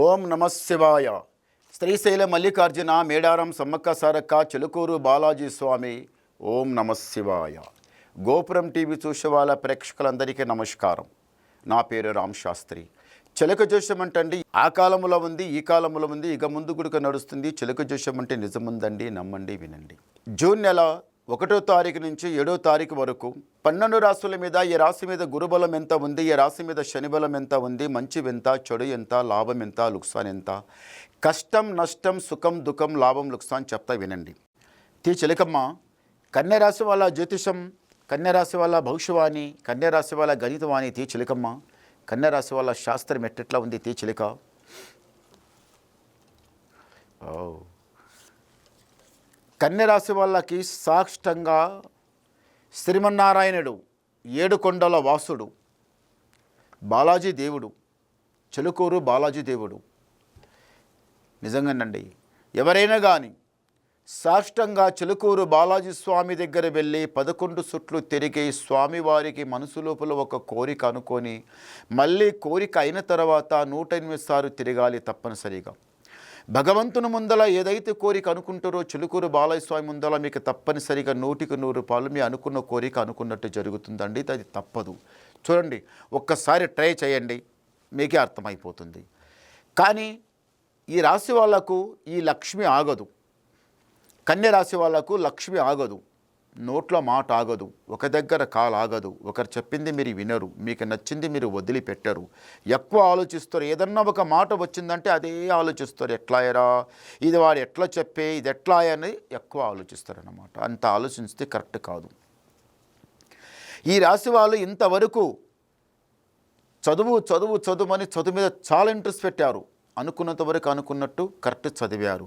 ఓం నమ శివాయ. శ్రీశైల మల్లికార్జున మేడారం సమ్మక్క సారక్క చిలుకూరు బాలాజీ స్వామి. ఓం నమ శివాయ. గోపురం టీవీ చూసే వాళ్ళ ప్రేక్షకులందరికీ నమస్కారం. నా పేరు రామ్ శాస్త్రి. చిలక జోషం అంటండి ఆ కాలంలో ఉంది, ఈ కాలంలో ఉంది, ఇక ముందు గుడిక నడుస్తుంది. చిలక జోషం అంటే నిజముందండి, నమ్మండి, వినండి. జూన్ నెల 1వ తారీఖు నుంచి 7వ తారీఖు వరకు 12 రాశుల మీద ఈ రాశి మీద గురుబలం ఎంత ఉంది, ఈ రాశి మీద శనిబలం ఎంత ఉంది, మంచి ఎంత, చెడు ఎంత, లాభం ఎంత, లుక్సాన్ ఎంత, కష్టం నష్టం సుఖం దుఃఖం లాభం లుక్సాన్ చెప్తా వినండి. చిలకమ్మ కన్యరాశి వాళ్ళ జ్యోతిషం, కన్యరాశి వాళ్ళ భవిష్యవాణి, కన్యరాశి వాళ్ళ గణితవాణి. చిలకమ్మ కన్యరాశి వాళ్ళ శాస్త్రం ఎట్టెట్లా ఉంది చిలక. కన్యరాశి వాళ్ళకి సాక్షంగా శ్రీమన్నారాయణుడు, ఏడుకొండల వాసుడు, బాలాజీ దేవుడు, చిలుకూరు బాలాజీ దేవుడు. నిజంగానండి, ఎవరైనా కానీ సాష్టంగా చిలుకూరు బాలాజీ స్వామి దగ్గర వెళ్ళి 11 సుట్లు తిరిగి స్వామివారికి మనసు లోపల ఒక కోరిక అనుకొని మళ్ళీ కోరిక అయిన తర్వాత 108 సార్లు తిరగాలి తప్పనిసరిగా. భగవంతుని ముందల ఏదైతే కోరిక అనుకుంటారో చిలుకూరు బాలయ్య స్వామి ముందల మీకు తప్పనిసరిగా 100కి 100 రూపాయలు మీ అనుకున్న కోరిక అనుకున్నట్టు జరుగుతుందండి. అది తప్పదు. చూడండి, ఒక్కసారి ట్రై చేయండి, మీకే అర్థమైపోతుంది. కానీ ఈ రాశి వాళ్లకు ఈ లక్ష్మి ఆగదు. కన్య రాశి వాళ్లకు లక్ష్మి ఆగదు, నోట్ల మాట ఆగదు, ఒక దగ్గర కాలు ఆగదు. ఒకరు చెప్పింది మీరు వినరు, మీకు నచ్చింది మీరు వదిలిపెట్టరు, ఎక్కువ ఆలోచిస్తారు. ఏదన్నా ఒక మాట వచ్చిందంటే అదే ఆలోచిస్తారు. ఎట్లా అయ్యారా, ఇది వాడు ఎట్లా చెప్పే, ఇది ఎట్లా అని ఎక్కువ ఆలోచిస్తారన్నమాట. అంత ఆలోచిస్తే కరెక్ట్ కాదు. ఈ రాశి వాళ్ళు ఇంతవరకు చదువుమని చదువు మీద చాలా ఇంట్రెస్ట్ పెట్టారు. అనుకున్నంత వరకు అనుకున్నట్టు కరెక్ట్ చదివారు.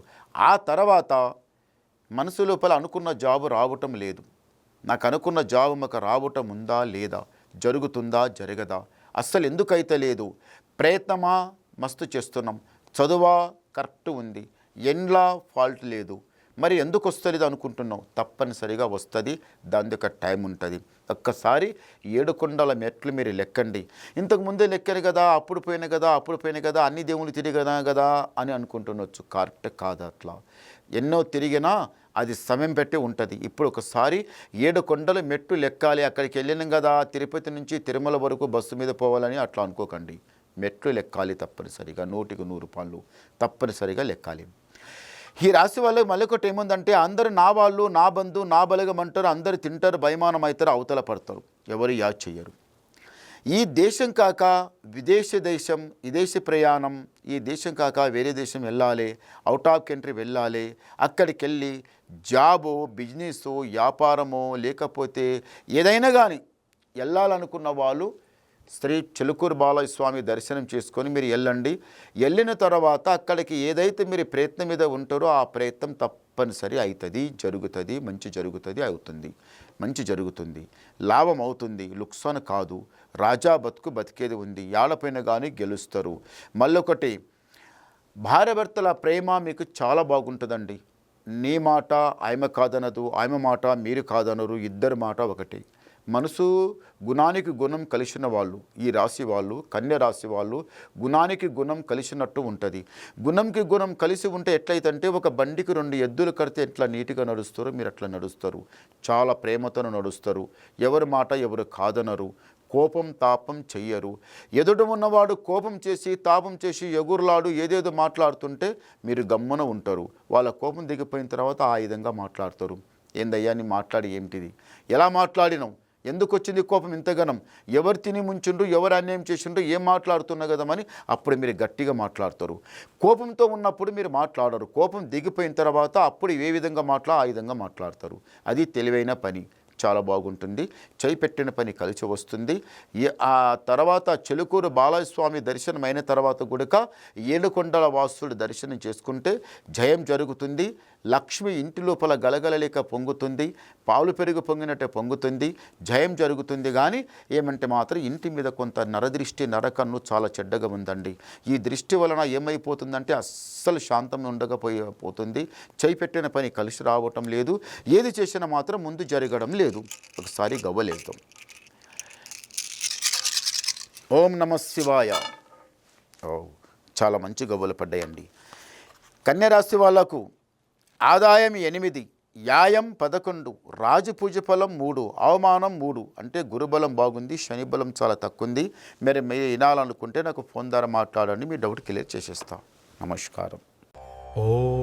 ఆ తర్వాత మనసు లోపల అనుకున్న జాబు రావటం లేదు. నాకు అనుకున్న జాబు మాకు రావటం ఉందా లేదా, జరుగుతుందా జరగదా, అస్సలు ఎందుకైతే లేదు. ప్రయత్నమా మస్తు చేస్తున్నాం, చదువా కరెక్ట్ ఉంది, ఎండ్లా ఫాల్ట్ లేదు, మరి ఎందుకు వస్తలేదు అనుకుంటున్నావు. తప్పనిసరిగా వస్తుంది, దాని యొక్క టైం ఉంటుంది. ఒక్కసారి 7 కొండల మెట్లు మీరు లెక్కండి. ఇంతకు ముందే లెక్కారు కదా, అప్పుడు పోయినా కదా, అన్ని దేవుళ్ళు తిరిగదా కదా అని అనుకుంటున్నవచ్చు. కరెక్ట్ కాదు. అట్లా ఎన్నో తిరిగినా అది సమయం పెట్టి ఉంటుంది. ఇప్పుడు ఒకసారి 7 కొండల మెట్లు లెక్కాలి. అక్కడికి వెళ్ళినాం కదా, తిరుపతి నుంచి తిరుమల వరకు బస్సు మీద పోవాలని అట్లా అనుకోకండి. మెట్లు లెక్కాలి తప్పనిసరిగా, 100కి 100 రూపాయలు తప్పనిసరిగా లెక్కాలి. ఈ రాశి వాళ్ళు మళ్ళొకటి ఏముందంటే, అందరు నా వాళ్ళు, నా బంధు, నా బలగం అంటారు, అందరు తింటారు, బయమానం అవుతారు, అవతల పడతారు, ఎవరు యాద్ చెయ్యరు. ఈ దేశం కాక విదేశ దేశం, విదేశ ప్రయాణం, ఈ దేశం కాక వేరే దేశం వెళ్ళాలి, అవుట్ ఆఫ్ కంట్రీ వెళ్ళాలి, అక్కడికి వెళ్ళి జాబో, బిజినెస్సో, వ్యాపారమో, లేకపోతే ఏదైనా కానీ వెళ్ళాలనుకున్న వాళ్ళు శ్రీ చిలుకూరు బాలయ్య స్వామి దర్శనం చేసుకొని మీరు వెళ్ళండి. వెళ్ళిన తర్వాత అక్కడికి ఏదైతే మీరు ప్రయత్నం మీద ఉంటారో ఆ ప్రయత్నం తప్పనిసరి అవుతుంది, జరుగుతుంది, మంచి జరుగుతుంది, అవుతుంది, మంచి జరుగుతుంది, లాభం అవుతుంది, లుక్సాన్ కాదు. రాజా బతుకు బతికేది ఉంది, ఏడపైన కానీ గెలుస్తారు. మళ్ళొకటి, భార్యాభర్తల ప్రేమ మీకు చాలా బాగుంటుందండి. నీ మాట ఆమె కాదనదు, ఆమె మాట మీరు కాదనరు, ఇద్దరి మాట ఒకటి. మనసు గుణానికి గుణం కలిసిన వాళ్ళు ఈ రాశి వాళ్ళు, కన్య రాశి వాళ్ళు గుణానికి గుణం కలిసినట్టు ఉంటుంది. గుణంకి గుణం కలిసి ఉంటే ఎట్లయితే ఒక బండికి 2 ఎద్దులు కడితే ఎట్లా నీట్గా నడుస్తారో మీరు అట్లా నడుస్తారు. చాలా ప్రేమతో నడుస్తారు, ఎవరి మాట ఎవరు కాదనరు, కోపం తాపం చెయ్యరు. ఎదుట ఉన్నవాడు కోపం చేసి తాపం చేసి ఎగురులాడు ఏదేదో మాట్లాడుతుంటే మీరు గమ్మున ఉంటారు. వాళ్ళ కోపం దిగిపోయిన తర్వాత ఆ విధంగా మాట్లాడతారు. ఏందయ్యా నీ మాట్లాడి ఏమిటిది, ఎలా మాట్లాడినావు, ఎందుకు వచ్చింది కోపం ఇంతగానం, ఎవరు తిని ముంచుండ్రు, ఎవరు అన్యాయం చేసిండ్రు, ఏం మాట్లాడుతున్నా కదమని అప్పుడు మీరు గట్టిగా మాట్లాడతారు. కోపంతో ఉన్నప్పుడు మీరు మాట్లాడరు. కోపం దిగిపోయిన తర్వాత అప్పుడు ఏ విధంగా ఆ విధంగా మాట్లాడతారు. అది తెలివైన పని, చాలా బాగుంటుంది. చేయి పెట్టిన పని కలిసి వస్తుంది. ఆ తర్వాత చిలుకూరు బాలయ్య స్వామి దర్శనం అయిన తర్వాత గుడక 7 కొండల వాసుడు దర్శనం చేసుకుంటే జయం జరుగుతుంది. లక్ష్మి ఇంటి లోపల గలగలలేక పొంగుతుంది, పాలు పెరుగు పొంగినట్టే పొంగుతుంది, జయం జరుగుతుంది. కానీ ఏమంటే మాత్రం ఇంటి మీద కొంత నరదృష్టి, నరకన్ను చాలా చెడ్డగా ఉందండి. ఈ దృష్టి వలన ఏమైపోతుందంటే అస్సలు శాంతం ఉండకపోతుంది. చేయి పెట్టిన పని కలిసి రావటం లేదు, ఏది చేసినా మాత్రం ముందు జరగడం లేదు. ఒకసారి గవ్వలేద్దాం. ఓం నమ శివాయ. చాలా మంచి గవ్వలు పడ్డాయండి. కన్యరాశి వాళ్ళకు ఆదాయం 8, యాయం 11, రాజపూజ ఫలం 3, అవమానం 3. అంటే గురుబలం బాగుంది, శని బలం చాలా తక్కువ ఉంది. మీరు వినాలనుకుంటే నాకు ఫోన్ ద్వారా మాట్లాడండి, మీ డౌట్ క్లియర్ చేసేస్తాం. నమస్కారం. ఓం